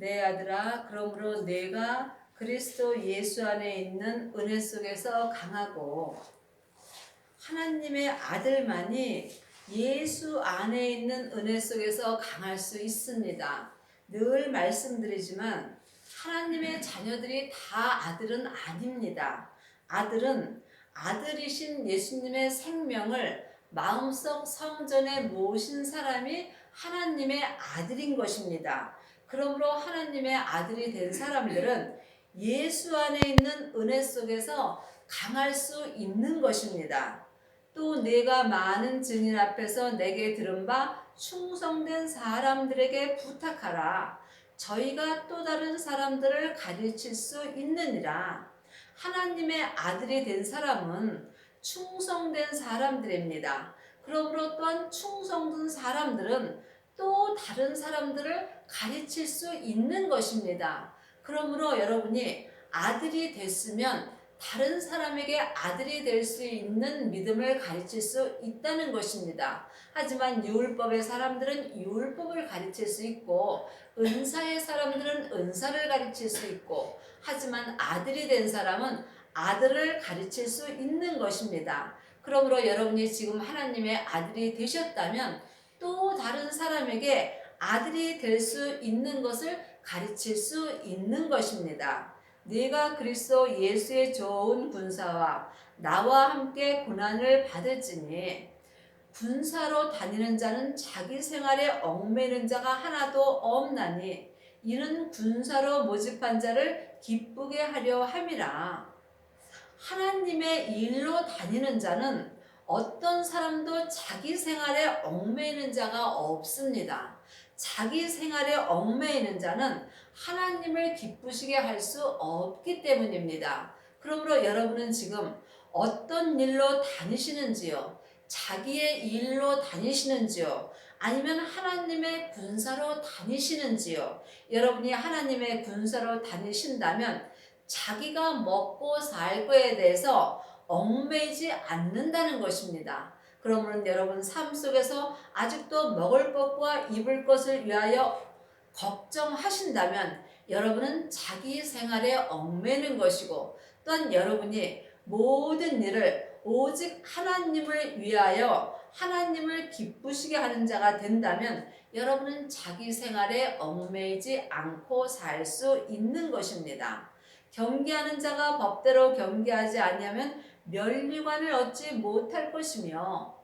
내 아들아, 그러므로 내가 그리스도 예수 안에 있는 은혜 속에서 강하고 하나님의 아들만이 예수 안에 있는 은혜 속에서 강할 수 있습니다. 늘 말씀드리지만 하나님의 자녀들이 다 아들은 아닙니다. 아들은 아들이신 예수님의 생명을 마음속 성전에 모신 사람이 하나님의 아들인 것입니다. 그러므로 하나님의 아들이 된 사람들은 예수 안에 있는 은혜 속에서 강할 수 있는 것입니다. 또 내가 많은 증인 앞에서 내게 들은 바 충성된 사람들에게 부탁하라. 저희가 또 다른 사람들을 가르칠 수 있느니라. 하나님의 아들이 된 사람은 충성된 사람들입니다. 그러므로 또한 충성된 사람들은 또 다른 사람들을 가르칠 수 있는 것입니다. 그러므로 여러분이 아들이 됐으면 다른 사람에게 아들이 될 수 있는 믿음을 가르칠 수 있다는 것입니다. 하지만 율법의 사람들은 율법을 가르칠 수 있고 은사의 사람들은 은사를 가르칠 수 있고 하지만 아들이 된 사람은 아들을 가르칠 수 있는 것입니다. 그러므로 여러분이 지금 하나님의 아들이 되셨다면 또 다른 사람에게 아들이 될 수 있는 것을 가르칠 수 있는 것입니다. 네가 그리스도 예수의 좋은 군사와 나와 함께 고난을 받을지니 군사로 다니는 자는 자기 생활에 얽매이는 자가 하나도 없나니 이는 군사로 모집한 자를 기쁘게 하려 함이라. 하나님의 일로 다니는 자는 어떤 사람도 자기 생활에 얽매이는 자가 없습니다. 자기 생활에 얽매이는 자는 하나님을 기쁘시게 할 수 없기 때문입니다. 그러므로 여러분은 지금 어떤 일로 다니시는지요? 자기의 일로 다니시는지요? 아니면 하나님의 군사로 다니시는지요? 여러분이 하나님의 군사로 다니신다면 자기가 먹고 살 거에 대해서 얽매이지 않는다는 것입니다. 그러면 여러분 삶 속에서 아직도 먹을 것과 입을 것을 위하여 걱정하신다면 여러분은 자기 생활에 얽매는 것이고 또한 여러분이 모든 일을 오직 하나님을 위하여 하나님을 기쁘시게 하는 자가 된다면 여러분은 자기 생활에 얽매이지 않고 살 수 있는 것입니다. 경계하는 자가 법대로 경계하지 아니하면 면류관을 얻지 못할 것이며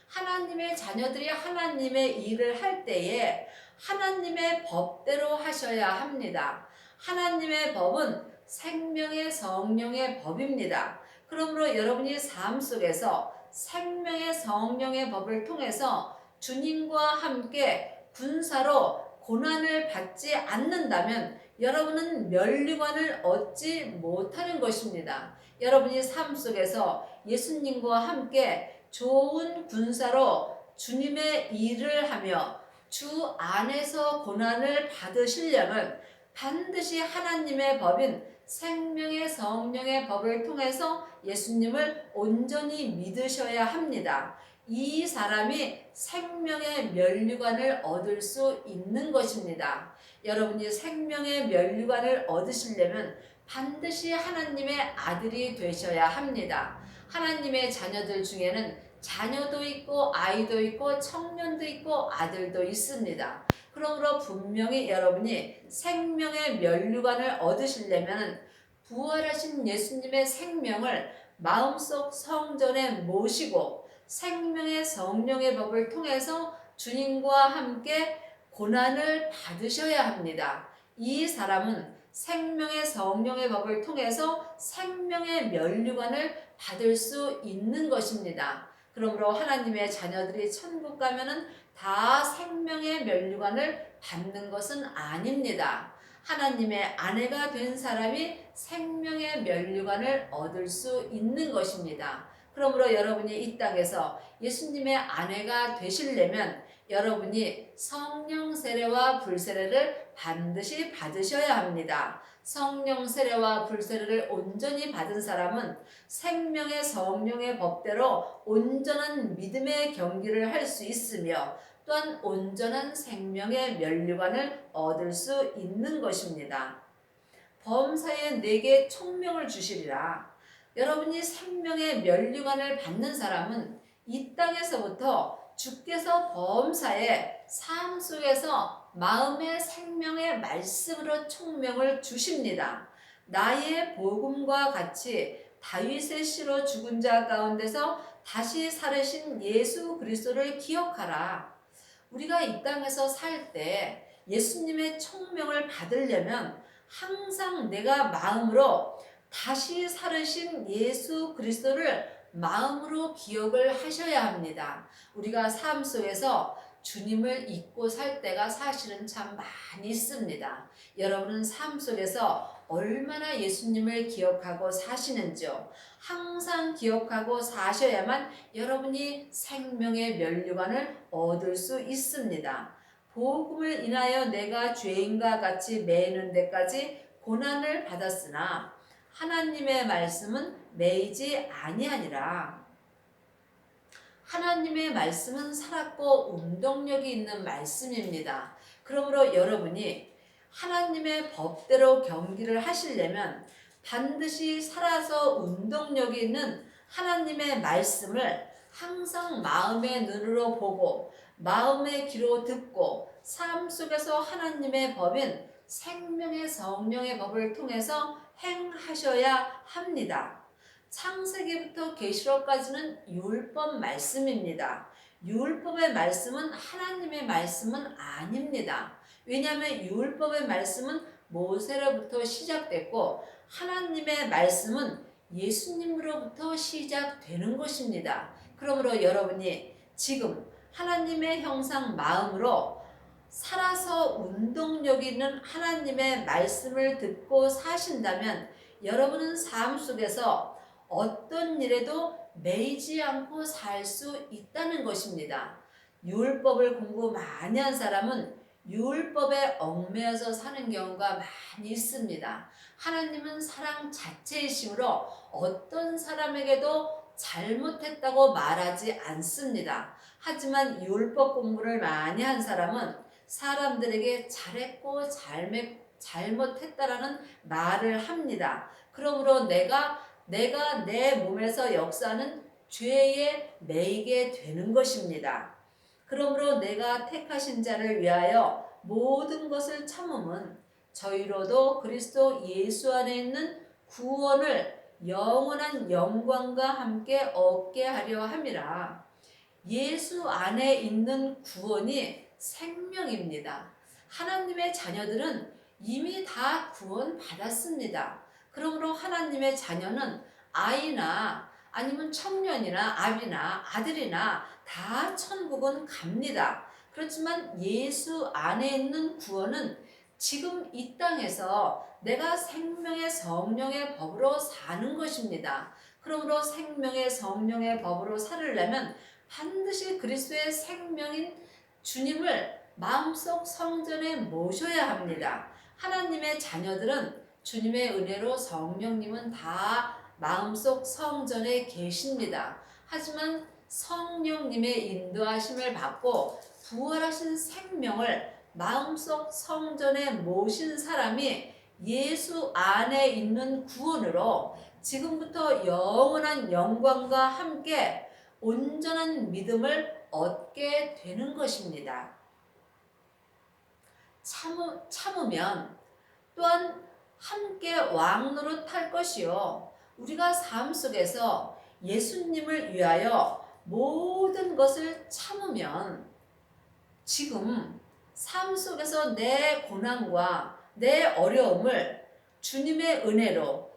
하나님의 자녀들이 하나님의 일을 할 때에 하나님의 법대로 하셔야 합니다. 하나님의 법은 생명의 성령의 법입니다. 그러므로 여러분이 삶 속에서 생명의 성령의 법을 통해서 주님과 함께 군사로 고난을 받지 않는다면 여러분은 면류관을 얻지 못하는 것입니다. 여러분이 삶 속에서 예수님과 함께 좋은 군사로 주님의 일을 하며 주 안에서 고난을 받으시려면 반드시 하나님의 법인 생명의 성령의 법을 통해서 예수님을 온전히 믿으셔야 합니다. 이 사람이 생명의 면류관을 얻을 수 있는 것입니다. 여러분이 생명의 면류관을 얻으시려면 반드시 하나님의 아들이 되셔야 합니다. 하나님의 자녀들 중에는 자녀도 있고 아이도 있고 청년도 있고 아들도 있습니다. 그러므로 분명히 여러분이 생명의 면류관을 얻으시려면 부활하신 예수님의 생명을 마음속 성전에 모시고 생명의 성령의 법을 통해서 주님과 함께 고난을 받으셔야 합니다. 이 사람은 생명의 성령의 법을 통해서 생명의 면류관을 받을 수 있는 것입니다. 그러므로 하나님의 자녀들이 천국 가면은 다 생명의 면류관을 받는 것은 아닙니다. 하나님의 아내가 된 사람이 생명의 면류관을 얻을 수 있는 것입니다. 그러므로 여러분이 이 땅에서 예수님의 아내가 되시려면 여러분이 성령 세례와 불세례를 반드시 받으셔야 합니다. 성령 세례와 불세례를 온전히 받은 사람은 생명의 성령의 법대로 온전한 믿음의 경기를 할 수 있으며 또한 온전한 생명의 면류관을 얻을 수 있는 것입니다. 범사에 내게 총명을 주시리라. 여러분이 생명의 면류관을 받는 사람은 이 땅에서부터 주께서 범사에 삶 속에서 마음의 생명의 말씀으로 총명을 주십니다. 나의 복음과 같이 다윗의 씨로 죽은 자 가운데서 다시 살으신 예수 그리스도를 기억하라. 우리가 이 땅에서 살 때 예수님의 총명을 받으려면 항상 내가 마음으로 다시 살으신 예수 그리스도를 마음으로 기억을 하셔야 합니다. 우리가 삶 속에서 주님을 잊고 살 때가 사실은 참 많이 있습니다. 여러분은 삶 속에서 얼마나 예수님을 기억하고 사시는지요? 항상 기억하고 사셔야만 여러분이 생명의 면류관을 얻을 수 있습니다. 복음을 인하여 내가 죄인과 같이 매이는 데까지 고난을 받았으나 하나님의 말씀은 매이지 아니하니라. 하나님의 말씀은 살았고 운동력이 있는 말씀입니다. 그러므로 여러분이 하나님의 법대로 경기를 하시려면 반드시 살아서 운동력이 있는 하나님의 말씀을 항상 마음의 눈으로 보고 마음의 귀로 듣고 삶 속에서 하나님의 법인 생명의 성령의 법을 통해서 행하셔야 합니다. 창세기부터 계시록까지는 율법 말씀입니다. 율법의 말씀은 하나님의 말씀은 아닙니다. 왜냐하면 율법의 말씀은 모세로부터 시작됐고 하나님의 말씀은 예수님으로부터 시작되는 것입니다. 그러므로 여러분이 지금 하나님의 형상 마음으로 살아서 운동력 있는 하나님의 말씀을 듣고 사신다면 여러분은 삶 속에서 어떤 일에도 매이지 않고 살 수 있다는 것입니다. 율법을 공부 많이 한 사람은 율법에 얽매여서 사는 경우가 많이 있습니다. 하나님은 사랑 자체이시므로 어떤 사람에게도 잘못했다고 말하지 않습니다. 하지만 율법 공부를 많이 한 사람은 사람들에게 잘했고 잘못했다라는 말을 합니다. 그러므로 내가 내 몸에서 역사하는 죄에 매이게 되는 것입니다. 그러므로 내가 택하신 자를 위하여 모든 것을 참음은 저희로도 그리스도 예수 안에 있는 구원을 영원한 영광과 함께 얻게 하려 함이라. 예수 안에 있는 구원이 생명입니다. 하나님의 자녀들은 이미 다 구원 받았습니다. 그러므로 하나님의 자녀는 아이나 아니면 청년이나 아비나 아들이나 다 천국은 갑니다. 그렇지만 예수 안에 있는 구원은 지금 이 땅에서 내가 생명의 성령의 법으로 사는 것입니다. 그러므로 생명의 성령의 법으로 살으려면 반드시 그리스도의 생명인 주님을 마음속 성전에 모셔야 합니다. 하나님의 자녀들은 주님의 은혜로 성령님은 다 마음속 성전에 계십니다. 하지만 성령님의 인도하심을 받고 부활하신 생명을 마음속 성전에 모신 사람이 예수 안에 있는 구원으로 지금부터 영원한 영광과 함께 온전한 믿음을 얻게 되는 것입니다. 참으면 또한 함께 왕노릇할 것이요. 우리가 삶 속에서 예수님을 위하여 모든 것을 참으면 지금 삶 속에서 내 고난과 내 어려움을 주님의 은혜로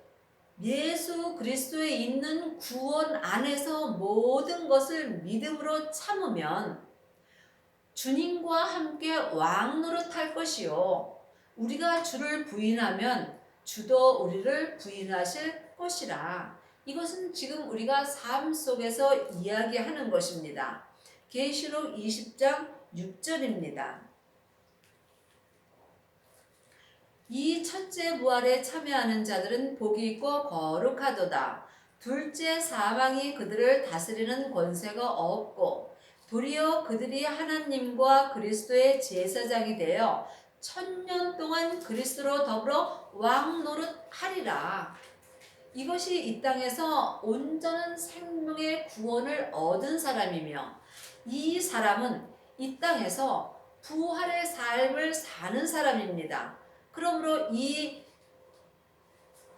예수 그리스도에 있는 구원 안에서 모든 것을 믿음으로 참으면 주님과 함께 왕노릇할 것이요. 우리가 주를 부인하면 주도 우리를 부인하실 것이라. 이것은 지금 우리가 삶 속에서 이야기하는 것입니다. 계시록 20장 6절입니다. 이 첫째 부활에 참여하는 자들은 복이 있고 거룩하도다. 둘째 사망이 그들을 다스리는 권세가 없고 도리어 그들이 하나님과 그리스도의 제사장이 되어 1000년 동안 그리스도로 더불어 왕 노릇하리라. 이것이 이 땅에서 온전한 생명의 구원을 얻은 사람이며 이 사람은 이 땅에서 부활의 삶을 사는 사람입니다. 그러므로 이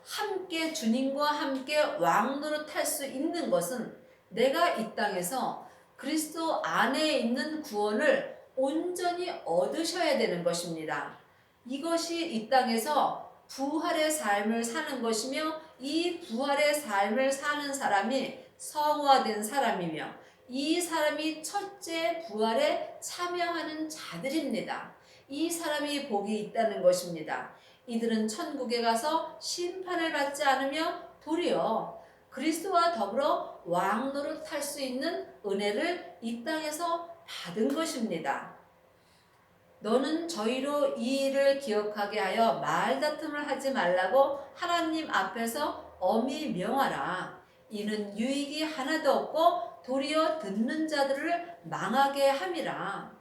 함께 주님과 함께 왕노릇할 수 있는 것은 내가 이 땅에서 그리스도 안에 있는 구원을 온전히 얻으셔야 되는 것입니다. 이것이 이 땅에서 부활의 삶을 사는 것이며 이 부활의 삶을 사는 사람이 성화된 사람이며 이 사람이 첫째 부활에 참여하는 자들입니다. 이 사람이 복이 있다는 것입니다. 이들은 천국에 가서 심판을 받지 않으며 도리어 그리스도와 더불어 왕노릇할 수 있는 은혜를 이 땅에서 받은 것입니다. 너는 저희로 이 일을 기억하게 하여 말다툼을 하지 말라고 하나님 앞에서 엄히 명하라. 이는 유익이 하나도 없고 도리어 듣는 자들을 망하게 함이라.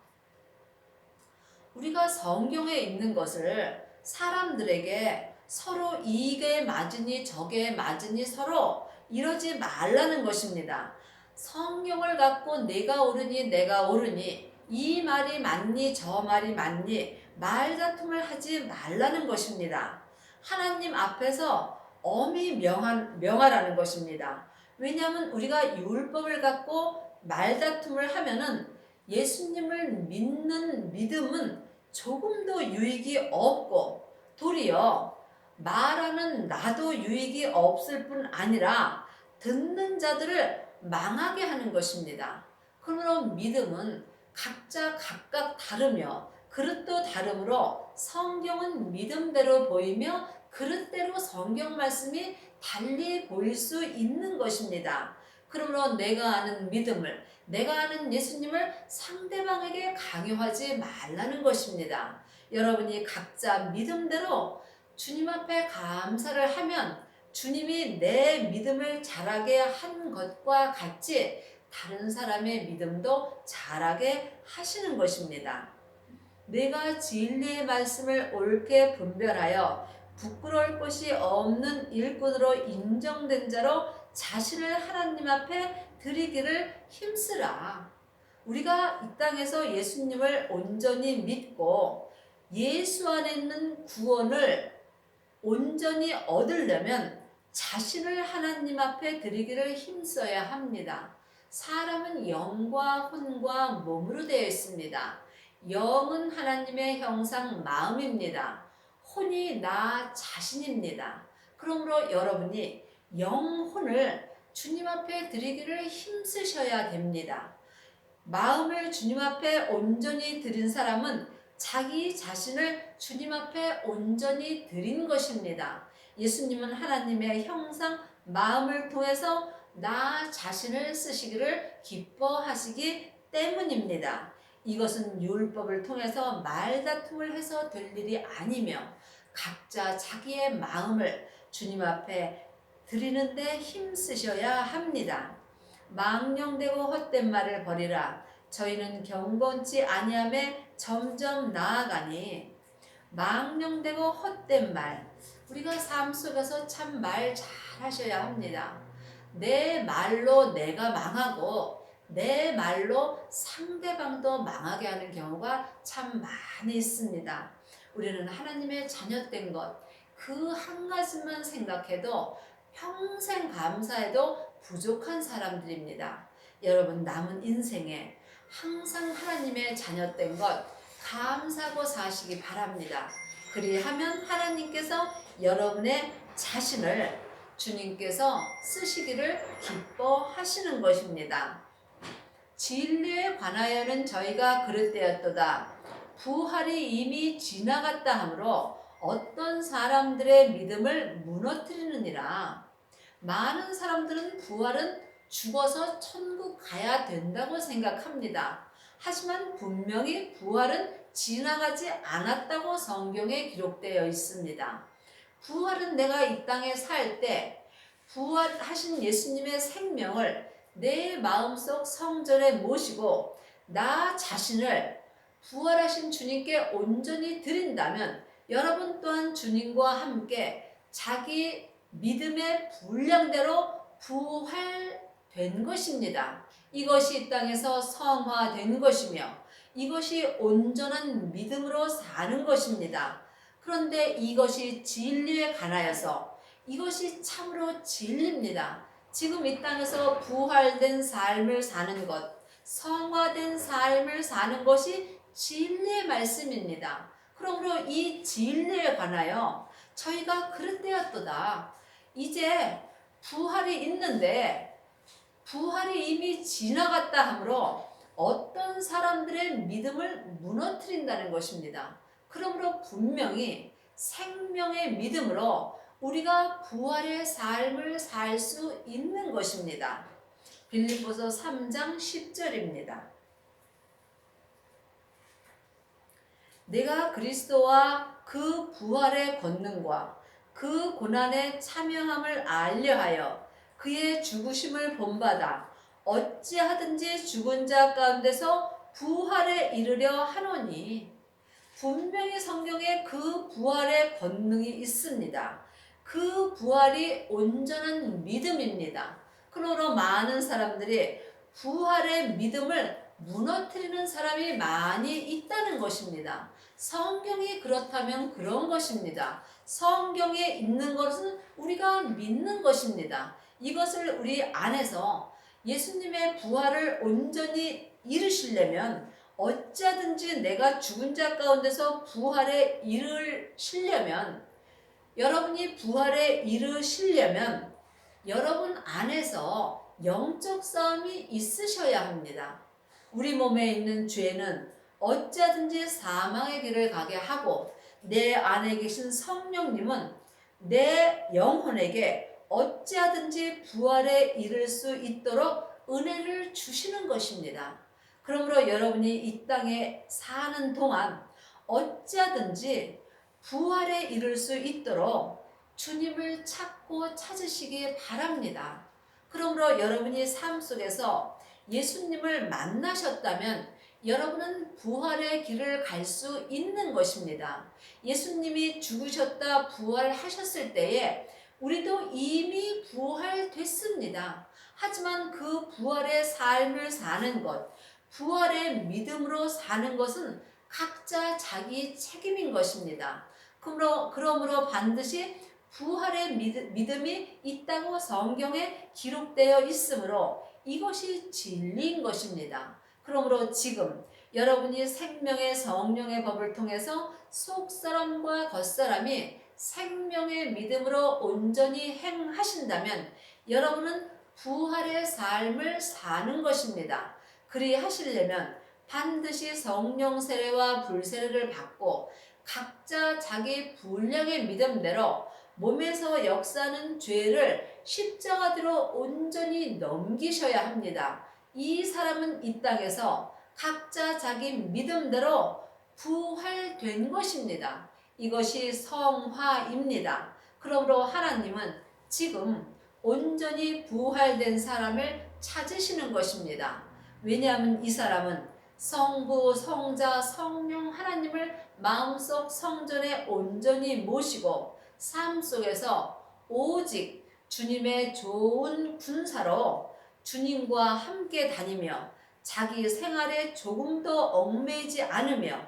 우리가 성경에 있는 것을 사람들에게 서로 이게 맞으니 저게 맞으니 서로 이러지 말라는 것입니다. 성경을 갖고 내가 옳으니 내가 옳으니 이 말이 맞니 저 말이 맞니 말다툼을 하지 말라는 것입니다. 하나님 앞에서 엄히 명하라는 것입니다. 왜냐하면 우리가 율법을 갖고 말다툼을 하면은 예수님을 믿는 믿음은 조금도 유익이 없고 도리어 말하는 나도 유익이 없을 뿐 아니라 듣는 자들을 망하게 하는 것입니다. 그러므로 믿음은 각자 각각 다르며 그릇도 다르므로 성경은 믿음대로 보이며 그릇대로 성경 말씀이 달리 보일 수 있는 것입니다. 그러므로 내가 아는 믿음을 내가 아는 예수님을 상대방에게 강요하지 말라는 것입니다. 여러분이 각자 믿음대로 주님 앞에 감사를 하면 주님이 내 믿음을 자라게 한 것과 같이 다른 사람의 믿음도 자라게 하시는 것입니다. 내가 진리의 말씀을 옳게 분별하여 부끄러울 것이 없는 일꾼으로 인정된 자로 자신을 하나님 앞에 드리기를 힘쓰라. 우리가 이 땅에서 예수님을 온전히 믿고 예수 안에 있는 구원을 온전히 얻으려면 자신을 하나님 앞에 드리기를 힘써야 합니다. 사람은 영과 혼과 몸으로 되어 있습니다. 영은 하나님의 형상 마음입니다. 혼이 나 자신입니다. 그러므로 여러분이 영혼을 주님 앞에 드리기를 힘쓰셔야 됩니다. 마음을 주님 앞에 온전히 드린 사람은 자기 자신을 주님 앞에 온전히 드린 것입니다. 예수님은 하나님의 형상 마음을 통해서 나 자신을 쓰시기를 기뻐하시기 때문입니다. 이것은 율법을 통해서 말다툼을 해서 될 일이 아니며 각자 자기의 마음을 주님 앞에 드리는데 힘쓰셔야 합니다. 망령되고 헛된 말을 버리라. 저희는 경건치 아니함에 점점 나아가니. 망령되고 헛된 말. 우리가 삶 속에서 참 말 잘 하셔야 합니다. 내 말로 내가 망하고 내 말로 상대방도 망하게 하는 경우가 참 많이 있습니다. 우리는 하나님의 자녀된 것, 그 한 가지만 생각해도 평생 감사해도 부족한 사람들입니다. 여러분 남은 인생에 항상 하나님의 자녀된 것 감사하고 사시기 바랍니다. 그리하면 하나님께서 여러분의 자신을 주님께서 쓰시기를 기뻐하시는 것입니다. 진리에 관하여는 저희가 그릇되었도다. 부활이 이미 지나갔다 하므로 어떤 사람들의 믿음을 무너뜨리느니라. 많은 사람들은 부활은 죽어서 천국 가야 된다고 생각합니다. 하지만 분명히 부활은 지나가지 않았다고 성경에 기록되어 있습니다. 부활은 내가 이 땅에 살 때 부활하신 예수님의 생명을 내 마음속 성전에 모시고 나 자신을 부활하신 주님께 온전히 드린다면 여러분 또한 주님과 함께 자기 믿음의 분량대로 부활된 것입니다. 이것이 이 땅에서 성화된 것이며 이것이 온전한 믿음으로 사는 것입니다. 그런데 이것이 진리에 관하여서 이것이 참으로 진리입니다. 지금 이 땅에서 부활된 삶을 사는 것, 성화된 삶을 사는 것이 진리의 말씀입니다. 그러므로 이 진리에 관하여 저희가 그릇되었도다. 이제 부활이 있는데 부활이 이미 지나갔다 하므로 어떤 사람들의 믿음을 무너뜨린다는 것입니다. 그러므로 분명히 생명의 믿음으로 우리가 부활의 삶을 살 수 있는 것입니다. 빌립보서 3장 10절입니다. 내가 그리스도와 그 부활의 권능과 그 고난의 참여함을 알려하여 그의 죽으심을 본받아 어찌하든지 죽은 자 가운데서 부활에 이르려 하노니. 분명히 성경에 그 부활의 권능이 있습니다. 그 부활이 온전한 믿음입니다. 그러므로 많은 사람들이 부활의 믿음을 무너뜨리는 사람이 많이 있다는 것입니다. 성경이 그렇다면 그런 것입니다. 성경에 있는 것은 우리가 믿는 것입니다. 이것을 우리 안에서 예수님의 부활을 온전히 이루시려면 어찌하든지 내가 죽은 자 가운데서 부활에 이르시려면 여러분이 부활에 이르시려면 여러분 안에서 영적 싸움이 있으셔야 합니다. 우리 몸에 있는 죄는 어찌하든지 사망의 길을 가게 하고 내 안에 계신 성령님은 내 영혼에게 어찌하든지 부활에 이를 수 있도록 은혜를 주시는 것입니다. 그러므로 여러분이 이 땅에 사는 동안 어찌하든지 부활에 이를 수 있도록 주님을 찾고 찾으시기 바랍니다. 그러므로 여러분이 삶 속에서 예수님을 만나셨다면 여러분은 부활의 길을 갈 수 있는 것입니다. 예수님이 죽으셨다 부활하셨을 때에 우리도 이미 부활됐습니다. 하지만 그 부활의 삶을 사는 것, 부활의 믿음으로 사는 것은 각자 자기 책임인 것입니다. 그러므로 반드시 부활의 믿음이 있다고 성경에 기록되어 있으므로 이것이 진리인 것입니다. 그러므로 지금 여러분이 생명의 성령의 법을 통해서 속사람과 겉사람이 생명의 믿음으로 온전히 행하신다면 여러분은 부활의 삶을 사는 것입니다. 그리하시려면 반드시 성령 세례와 불세례를 받고 각자 자기 분량의 믿음대로 몸에서 역사하는 죄를 십자가대로 온전히 넘기셔야 합니다. 이 사람은 이 땅에서 각자 자기 믿음대로 부활된 것입니다. 이것이 성화입니다. 그러므로 하나님은 지금 온전히 부활된 사람을 찾으시는 것입니다. 왜냐하면 이 사람은 성부, 성자, 성령 하나님을 마음속 성전에 온전히 모시고 삶 속에서 오직 주님의 좋은 군사로 주님과 함께 다니며 자기 생활에 조금도 얽매이지 않으며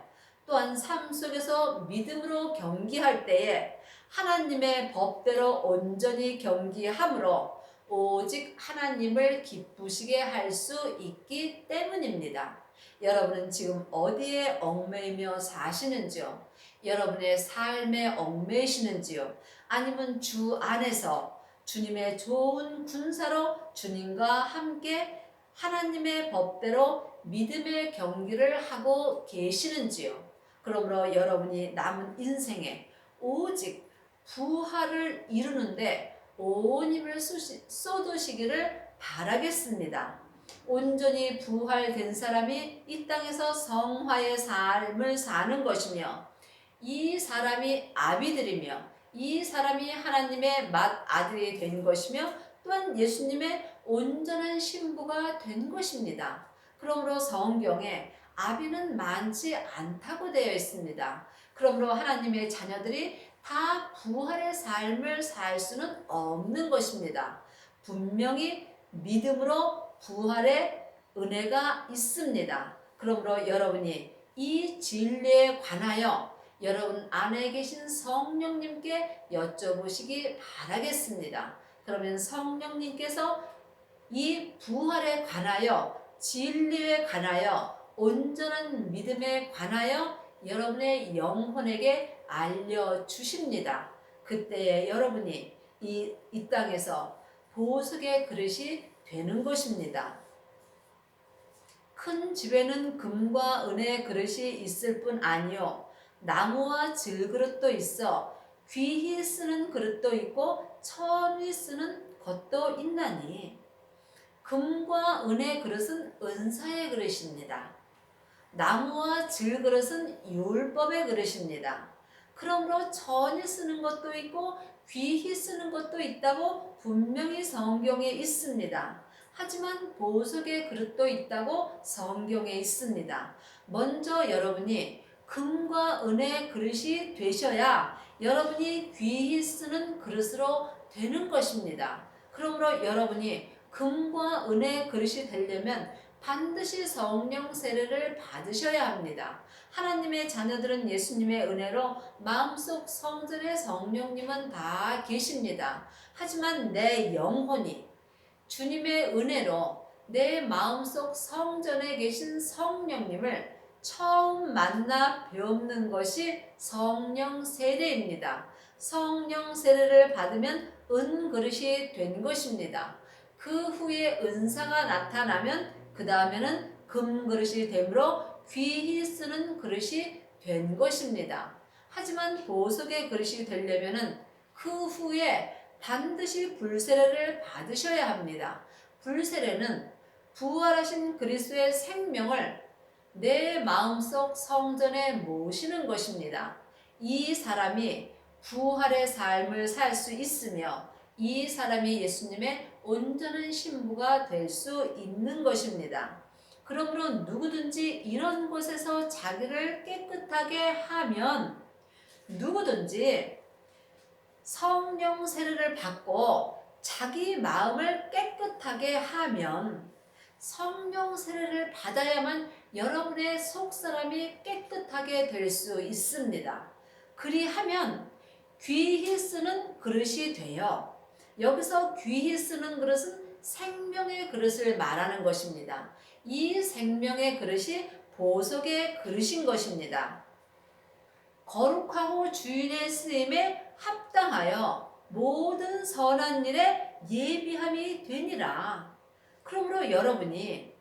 또한 삶 속에서 믿음으로 경기할 때에 하나님의 법대로 온전히 경기함으로 오직 하나님을 기쁘시게 할 수 있기 때문입니다. 여러분은 지금 어디에 얽매이며 사시는지요? 여러분의 삶에 얽매이시는지요? 아니면 주 안에서 주님의 좋은 군사로 주님과 함께 하나님의 법대로 믿음의 경기를 하고 계시는지요? 그러므로 여러분이 남은 인생에 오직 부활을 이루는데 온 힘을 쏟으시기를 바라겠습니다. 온전히 부활된 사람이 이 땅에서 성화의 삶을 사는 것이며 이 사람이 아비들이며 이 사람이 하나님의 맏아들이 된 것이며 또한 예수님의 온전한 신부가 된 것입니다. 그러므로 성경에 아비는 많지 않다고 되어 있습니다. 그러므로 하나님의 자녀들이 다 부활의 삶을 살 수는 없는 것입니다. 분명히 믿음으로 부활의 은혜가 있습니다. 그러므로 여러분이 이 진리에 관하여 여러분 안에 계신 성령님께 여쭤보시기 바라겠습니다. 그러면 성령님께서 이 부활에 관하여, 진리에 관하여, 온전한 믿음에 관하여 여러분의 영혼에게 알려주십니다. 그때에 여러분이 이 땅에서 보석의 그릇이 되는 것입니다. 큰 집에는 금과 은의 그릇이 있을 뿐 아니요 나무와 질그릇도 있어 귀히 쓰는 그릇도 있고 천히 쓰는 것도 있나니 금과 은의 그릇은 은사의 그릇입니다. 나무와 질그릇은 율법의 그릇입니다. 그러므로 천히 쓰는 것도 있고 귀히 쓰는 것도 있다고 분명히 성경에 있습니다. 하지만 보석의 그릇도 있다고 성경에 있습니다. 먼저 여러분이 금과 은의 그릇이 되셔야 여러분이 귀히 쓰는 그릇으로 되는 것입니다. 그러므로 여러분이 금과 은의 그릇이 되려면 반드시 성령 세례를 받으셔야 합니다. 하나님의 자녀들은 예수님의 은혜로 마음속 성전에 성령님은 다 계십니다. 하지만 내 영혼이 주님의 은혜로 내 마음속 성전에 계신 성령님을 처음 만나 배우는 것이 성령 세례입니다. 성령 세례를 받으면 은그릇이 된 것입니다. 그 후에 은사가 나타나면 그 다음에는 금그릇이 되므로 귀히 쓰는 그릇이 된 것입니다. 하지만 보석의 그릇이 되려면 그 후에 반드시 불세례를 받으셔야 합니다. 불세례는 부활하신 그리스도의 생명을 내 마음속 성전에 모시는 것입니다. 이 사람이 부활의 삶을 살 수 있으며 이 사람이 예수님의 온전한 신부가 될 수 있는 것입니다. 그러므로 누구든지 이런 곳에서 자기를 깨끗하게 하면 누구든지 성령 세례를 받고 자기 마음을 깨끗하게 하면 성령 세례를 받아야만 여러분의 속사람이 깨끗하게 될 수 있습니다. 그리하면 귀히 쓰는 그릇이 되어 여기서 귀히 쓰는 그릇은 생명의 그릇을 말하는 것입니다. 이 생명의 그릇이 보석의 그릇인 것입니다. 거룩하고 주인의 쓰임에 합당하여 모든 선한 일에 예비함이 되니라. 그러므로 여러분이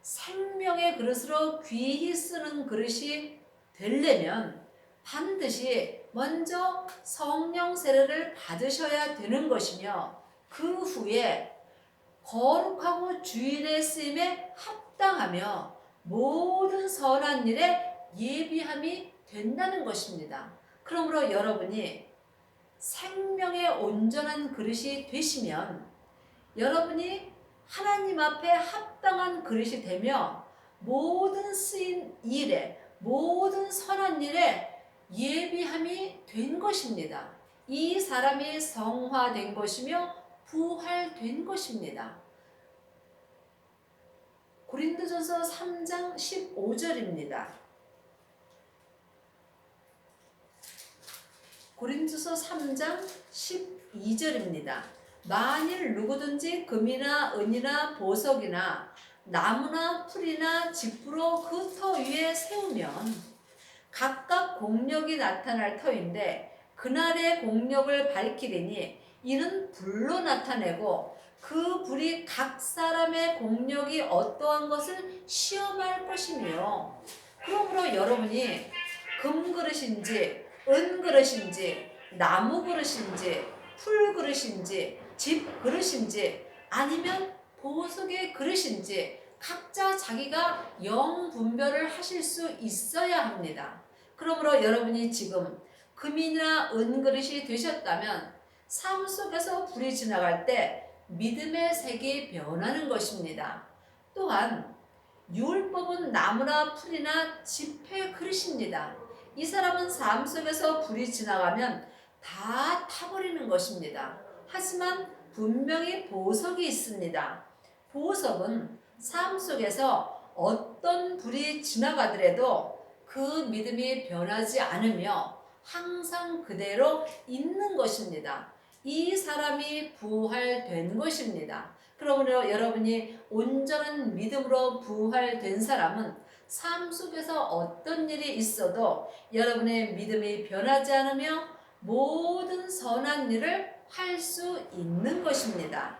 생명의 그릇으로 귀히 쓰는 그릇이 되려면 반드시 먼저 성령 세례를 받으셔야 되는 것이며 그 후에 거룩하고 주인의 쓰임에 합당하며 모든 선한 일에 예비함이 된다는 것입니다. 그러므로 여러분이 생명의 온전한 그릇이 되시면 여러분이 하나님 앞에 합당한 그릇이 되며 모든 쓰인 일에 모든 선한 일에 예비함이 된 것입니다. 이 사람이 성화된 것이며 부활된 것입니다. 고린도전서 3장 15절입니다. 고린도서 3장 12절입니다. 만일 누구든지 금이나 은이나 보석이나 나무나 풀이나 짚으로 그 터 위에 세우면 각각 공력이 나타날 터인데 그날의 공력을 밝히리니 이는 불로 나타내고 그 불이 각 사람의 공력이 어떠한 것을 시험할 것이며 그러므로 여러분이 금그릇인지 은그릇인지 나무그릇인지 풀그릇인지 집그릇인지 아니면 보석의 그릇인지 각자 자기가 영분별을 하실 수 있어야 합니다. 그러므로 여러분이 지금 금이나 은그릇이 되셨다면 삶 속에서 불이 지나갈 때 믿음의 색이 변하는 것입니다. 또한 율법은 나무나 풀이나 지폐 그릇입니다. 이 사람은 삶 속에서 불이 지나가면 다 타버리는 것입니다. 하지만 분명히 보석이 있습니다. 보석은 삶 속에서 어떤 불이 지나가더라도 그 믿음이 변하지 않으며 항상 그대로 있는 것입니다. 이 사람이 부활된 것입니다. 그러므로 여러분이 온전한 믿음으로 부활된 사람은 삶 속에서 어떤 일이 있어도 여러분의 믿음이 변하지 않으며 모든 선한 일을 할 수 있는 것입니다.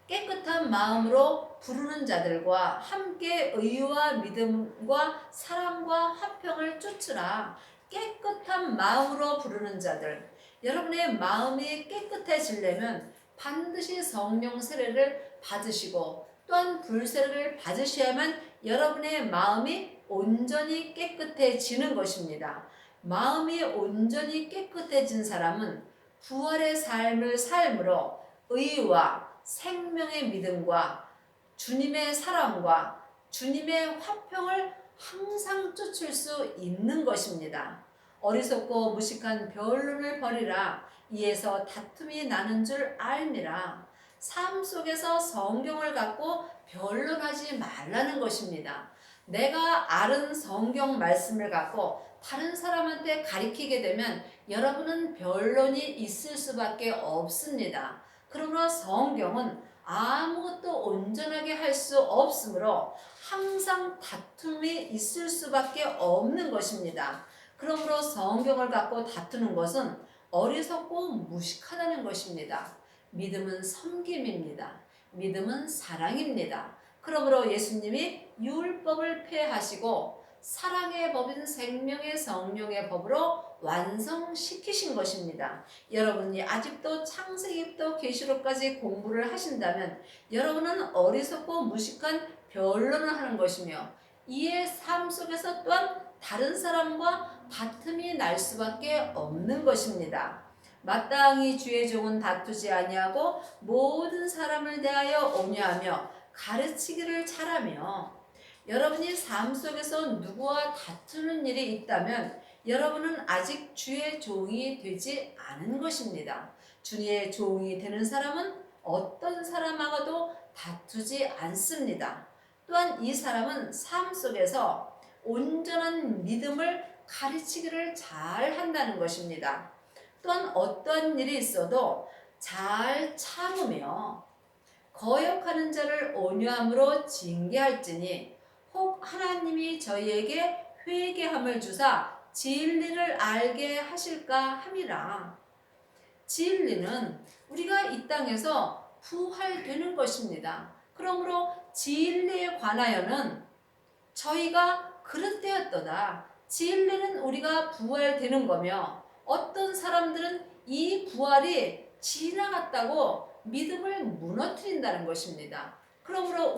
깨끗한 마음으로 부르는 자들과 함께 의와 믿음과 사랑과 화평을 쫓으라. 깨끗한 마음으로 부르는 자들. 여러분의 마음이 깨끗해지려면 반드시 성령 세례를 받으시고 또한 불세례를 받으셔야만 여러분의 마음이 온전히 깨끗해지는 것입니다. 마음이 온전히 깨끗해진 사람은 부활의 삶을 삶으로 의와 생명의 믿음과 주님의 사랑과 주님의 화평을 항상 쫓을 수 있는 것입니다. 어리석고 무식한 변론을 버리라. 이에서 다툼이 나는 줄 알미라. 삶 속에서 성경을 갖고 변론하지 말라는 것입니다. 내가 아는 성경 말씀을 갖고 다른 사람한테 가리키게 되면 여러분은 변론이 있을 수밖에 없습니다. 그러므로 성경은 아무것도 온전하게 할 수 없으므로 항상 다툼이 있을 수밖에 없는 것입니다. 그러므로 성경을 갖고 다투는 것은 어리석고 무식하다는 것입니다. 믿음은 섬김입니다. 믿음은 사랑입니다. 그러므로 예수님이 율법을 폐하시고 사랑의 법인 생명의 성령의 법으로 완성시키신 것입니다. 여러분이 아직도 창세기부터 계시록까지 공부를 하신다면 여러분은 어리석고 무식한 변론을 하는 것이며 이의 삶 속에서 또한 다른 사람과 다툼이 날 수밖에 없는 것입니다. 마땅히 주의 종은 다투지 아니하고 모든 사람을 대하여 온유하며 가르치기를 잘하며. 여러분이 삶 속에서 누구와 다투는 일이 있다면 여러분은 아직 주의 종이 되지 않은 것입니다. 주의 종이 되는 사람은 어떤 사람하고도 다투지 않습니다. 또한 이 사람은 삶 속에서 온전한 믿음을 가르치기를 잘 한다는 것입니다. 또한 어떠한 일이 있어도 잘 참으며 거역하는 자를 온유함으로 징계할지니 혹 하나님이 저희에게 회개함을 주사 진리를 알게 하실까 함이라. 진리는 우리가 이 땅에서 부활되는 것입니다. 그러므로 진리에 관하여는 저희가 그릇되었도다. 진리는 우리가 부활되는 거며 어떤 사람들은 이 부활이 지나갔다고 믿음을 무너뜨린다는 것입니다. 그러므로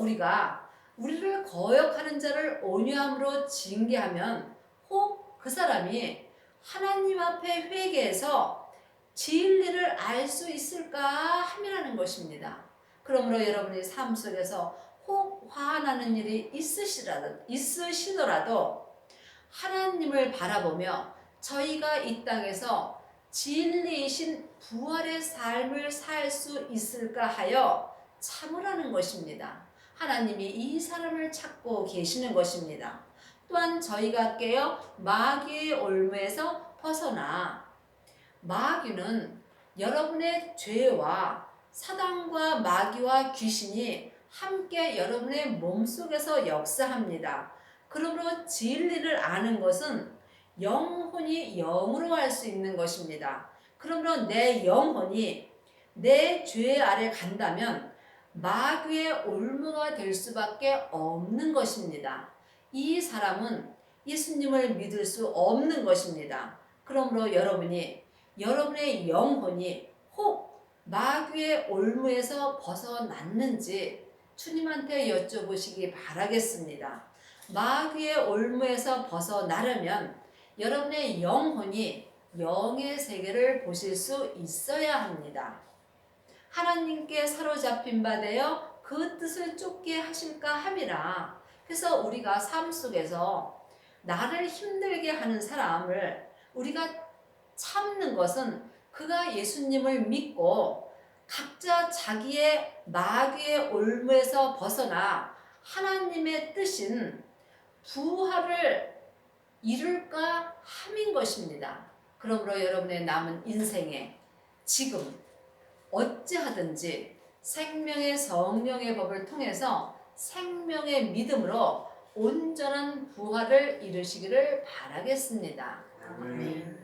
우리를 거역하는 자를 온유함으로 징계하면 혹 그 사람이 하나님 앞에 회개해서 진리를 알 수 있을까 함이라는 것입니다. 그러므로 여러분의 삶 속에서 혹 화나는 일이 있으시더라도 하나님을 바라보며 저희가 이 땅에서 진리이신 부활의 삶을 살 수 있을까 하여 참으라는 것입니다. 하나님이 이 사람을 찾고 계시는 것입니다. 또한 저희가 깨어 마귀의 올무에서 벗어나. 마귀는 여러분의 죄와 사단과 마귀와 귀신이 함께 여러분의 몸속에서 역사합니다. 그러므로 진리를 아는 것은 영혼이 영으로 할 수 있는 것입니다. 그러므로 내 영혼이 내 죄 아래 간다면 마귀의 올무가 될 수밖에 없는 것입니다. 이 사람은 예수님을 믿을 수 없는 것입니다. 그러므로 여러분의 영혼이 혹 마귀의 올무에서 벗어났는지 주님한테 여쭤보시기 바라겠습니다. 마귀의 올무에서 벗어나려면 여러분의 영혼이 영의 세계를 보실 수 있어야 합니다. 하나님께 사로잡힌 바 되어 그 뜻을 쫓게 하실까 함이라. 그래서 우리가 삶 속에서 나를 힘들게 하는 사람을 우리가 참는 것은 그가 예수님을 믿고 각자 자기의 마귀의 올무에서 벗어나 하나님의 뜻인 부활을 이룰까 함인 것입니다. 그러므로 여러분의 남은 인생에 지금 어찌하든지 생명의 성령의 법을 통해서 생명의 믿음으로 온전한 부활을 이루시기를 바라겠습니다. 아멘.